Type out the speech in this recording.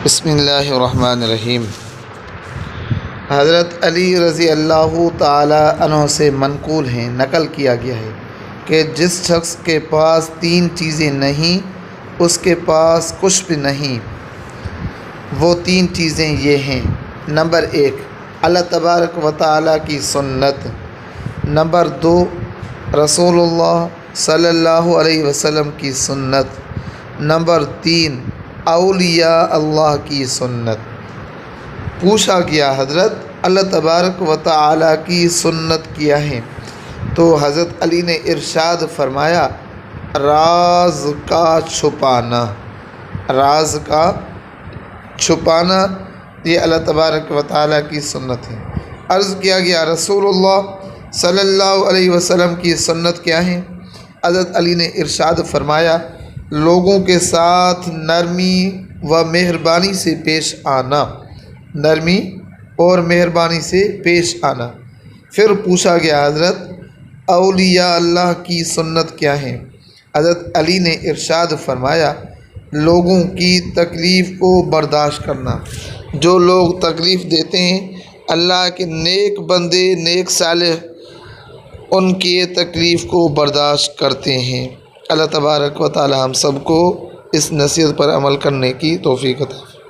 بسم اللہ الرحمن الرحیم۔ حضرت علی رضی اللہ تعالی عنہ سے منقول ہیں، نقل کیا گیا ہے کہ جس شخص کے پاس تین چیزیں نہیں اس کے پاس کچھ بھی نہیں۔ وہ تین چیزیں یہ ہیں: نمبر 1 اللہ تبارک و تعالی کی سنت، نمبر 2 رسول اللہ صلی اللہ علیہ وسلم کی سنت، نمبر 3 اولیاء اللہ کی سنت۔ پوچھا گیا حضرت اللہ تبارک و تعالی کی سنت کیا ہے؟ تو حضرت علی نے ارشاد فرمایا، راز کا چھپانا، راز کا چھپانا، یہ اللہ تبارک و تعالی کی سنت ہے۔ عرض کیا گیا رسول اللہ صلی اللہ علیہ وسلم کی سنت کیا ہے؟ حضرت علی نے ارشاد فرمایا، لوگوں کے ساتھ نرمی و مہربانی سے پیش آنا، نرمی اور مہربانی سے پیش آنا۔ پھر پوچھا گیا حضرت اولیاء اللہ کی سنت کیا ہے؟ حضرت علی نے ارشاد فرمایا، لوگوں کی تکلیف کو برداشت کرنا۔ جو لوگ تکلیف دیتے ہیں اللہ کے نیک بندے، نیک صالح ان کی تکلیف کو برداشت کرتے ہیں۔ اللہ تبارک و تعالی ہم سب کو اس نصیحت پر عمل کرنے کی توفیق عطا فرمائے۔